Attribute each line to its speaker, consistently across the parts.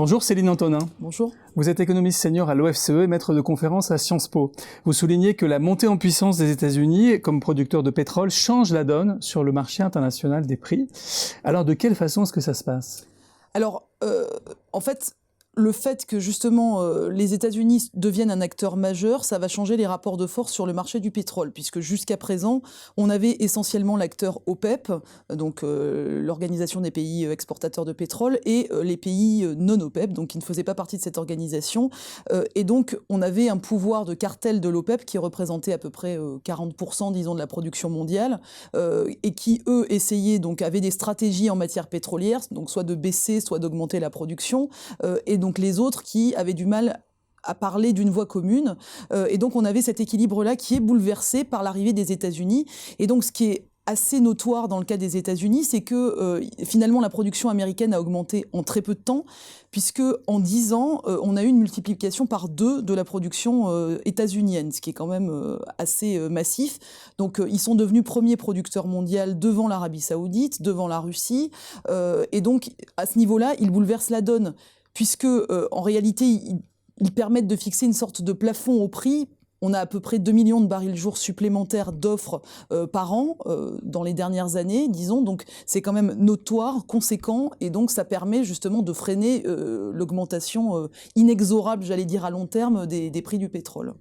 Speaker 1: Bonjour Céline Antonin.
Speaker 2: Bonjour.
Speaker 1: Vous êtes économiste senior à l'OFCE et maître de conférence à Sciences Po. Vous soulignez que la montée en puissance des États-Unis comme producteur de pétrole change la donne sur le marché international des prix. Alors de quelle façon est-ce que ça se passe ?
Speaker 2: Alors, en fait, le fait que justement les États-Unis deviennent un acteur majeur, ça va changer les rapports de force sur le marché du pétrole, puisque jusqu'à présent, on avait essentiellement l'acteur OPEP, donc l'organisation des pays exportateurs de pétrole, et les pays non OPEP, donc qui ne faisaient pas partie de cette organisation. Et donc, on avait un pouvoir de cartel de l'OPEP qui représentait à peu près 40%, disons, de la production mondiale, et qui, eux, avaient des stratégies en matière pétrolière, donc soit de baisser, soit d'augmenter la production, et donc les autres qui avaient du mal à parler d'une voix commune. Et donc on avait cet équilibre-là qui est bouleversé par l'arrivée des États-Unis. Et donc ce qui est assez notoire dans le cas des États-Unis, c'est que finalement la production américaine a augmenté en très peu de temps, puisque en 10 ans, on a eu une multiplication par 2 de la production états-unienne, ce qui est quand même assez massif. Donc ils sont devenus premier producteur mondial devant l'Arabie Saoudite, devant la Russie, et donc à ce niveau-là, ils bouleversent la donne, puisque en réalité, ils permettent de fixer une sorte de plafond au prix. On a à peu près 2 millions de barils jour supplémentaires d'offres par an dans les dernières années, disons. Donc c'est quand même notoire, conséquent, et donc ça permet justement de freiner l'augmentation inexorable, j'allais dire à long terme, des prix du pétrole.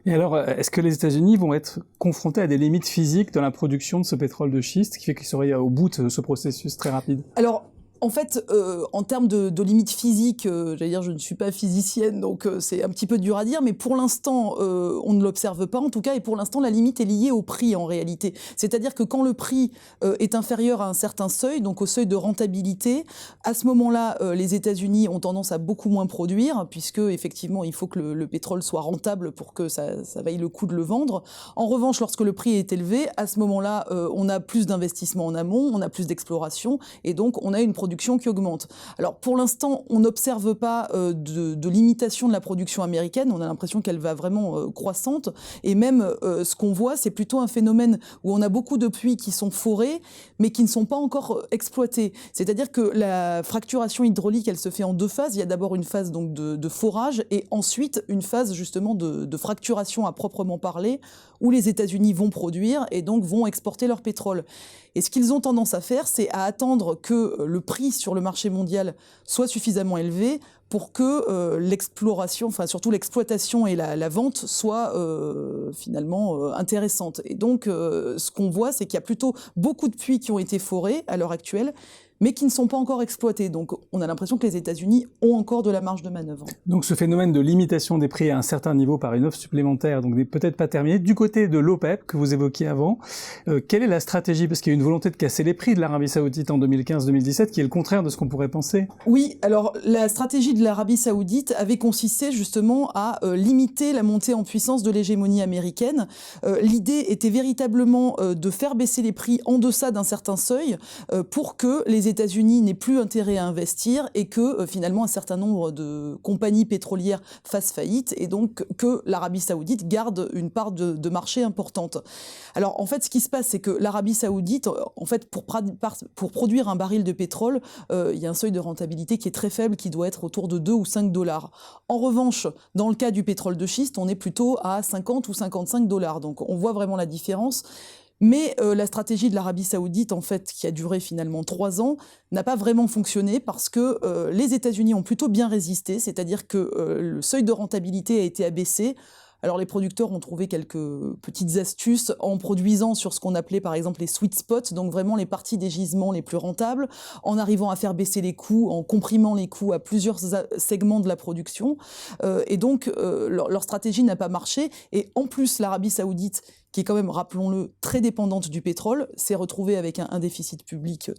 Speaker 1: Et alors, est-ce que les États-Unis vont être confrontés à des limites physiques dans la production de ce pétrole de schiste, qui fait qu'ils seraient au bout de ce processus très rapide ?
Speaker 2: Alors, en fait, en termes de limites physiques, j'allais dire, je ne suis pas physicienne, donc c'est un petit peu dur à dire, mais pour l'instant, on ne l'observe pas en tout cas, et pour l'instant, la limite est liée au prix en réalité. C'est-à-dire que quand le prix est inférieur à un certain seuil, donc au seuil de rentabilité, à ce moment-là, les États-Unis ont tendance à beaucoup moins produire, puisque effectivement, il faut que le pétrole soit rentable pour que ça vaille le coup de le vendre. En revanche, lorsque le prix est élevé, à ce moment-là, on a plus d'investissements en amont, on a plus d'exploration, et donc on a une production qui augmente. Alors pour l'instant, on n'observe pas de limitation de la production américaine, on a l'impression qu'elle va vraiment croissante, et même ce qu'on voit, c'est plutôt un phénomène où on a beaucoup de puits qui sont forés, mais qui ne sont pas encore exploités. C'est-à-dire que la fracturation hydraulique, elle se fait en 2 phases. Il y a d'abord une phase donc de forage, et ensuite une phase justement de fracturation à proprement parler, où les États-Unis vont produire et donc vont exporter leur pétrole. Et ce qu'ils ont tendance à faire, c'est à attendre que le prix sur le marché mondial soit suffisamment élevé pour que l'exploration, enfin surtout l'exploitation et la vente soient finalement intéressantes. Et donc ce qu'on voit, c'est qu'il y a plutôt beaucoup de puits qui ont été forés à l'heure actuelle, mais qui ne sont pas encore exploités. Donc on a l'impression que les États-Unis ont encore de la marge de manœuvre.
Speaker 1: Donc ce phénomène de limitation des prix à un certain niveau par une offre supplémentaire, donc n'est peut-être pas terminé. Du côté de l'OPEP, que vous évoquiez avant, quelle est la stratégie ? Parce qu'il y a une volonté de casser les prix de l'Arabie Saoudite en 2015-2017, qui est le contraire de ce qu'on pourrait penser.
Speaker 2: Oui, alors la stratégie de l'Arabie Saoudite avait consisté justement à limiter la montée en puissance de l'hégémonie américaine. L'idée était véritablement de faire baisser les prix en deçà d'un certain seuil pour que les États-Unis n'aient plus intérêt à investir et que finalement un certain nombre de compagnies pétrolières fassent faillite, et donc que l'Arabie Saoudite garde une part de marché importante. Alors en fait, ce qui se passe, c'est que l'Arabie Saoudite, en fait, pour produire un baril de pétrole, il y a un seuil de rentabilité qui est très faible, qui doit être autour de 2 ou 5 dollars. En revanche, dans le cas du pétrole de schiste, on est plutôt à 50 ou 55 dollars. Donc on voit vraiment la différence. Mais la stratégie de l'Arabie Saoudite, en fait, qui a duré finalement 3 ans, n'a pas vraiment fonctionné parce que les États-Unis ont plutôt bien résisté, c'est-à-dire que le seuil de rentabilité a été abaissé. Alors les producteurs ont trouvé quelques petites astuces en produisant sur ce qu'on appelait par exemple les sweet spots, donc vraiment les parties des gisements les plus rentables, en arrivant à faire baisser les coûts, en comprimant les coûts à plusieurs segments de la production. Et donc leur stratégie n'a pas marché. Et en plus, l'Arabie Saoudite, qui est quand même, rappelons-le, très dépendante du pétrole, s'est retrouvée avec un déficit public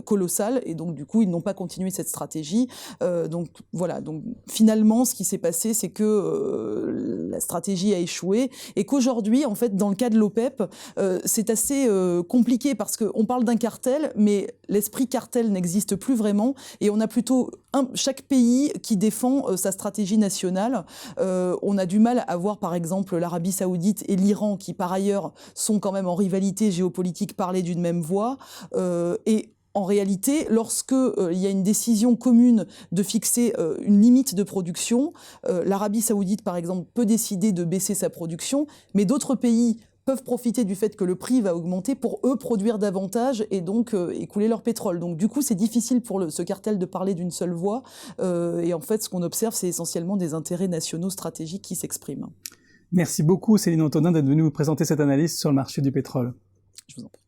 Speaker 2: colossal, et donc du coup ils n'ont pas continué cette stratégie. Donc voilà, donc finalement ce qui s'est passé, c'est que la stratégie a échoué, et qu'aujourd'hui, en fait, dans le cas de l'OPEP, c'est assez compliqué parce qu'on parle d'un cartel, mais l'esprit cartel n'existe plus vraiment, et on a plutôt chaque pays qui défend sa stratégie nationale. On a du mal à voir par exemple l'Arabie Saoudite et l'Iran, qui par ailleurs sont quand même en rivalité géopolitique, parler d'une même voix. Et En réalité, lorsque il y a une décision commune de fixer une limite de production, l'Arabie saoudite, par exemple, peut décider de baisser sa production, mais d'autres pays peuvent profiter du fait que le prix va augmenter pour eux produire davantage et donc écouler leur pétrole. Donc du coup, c'est difficile pour ce cartel de parler d'une seule voix. Et en fait, ce qu'on observe, c'est essentiellement des intérêts nationaux stratégiques qui s'expriment.
Speaker 1: Merci beaucoup Céline Antonin d'être venue vous présenter cette analyse sur le marché du pétrole.
Speaker 2: Je vous en prie.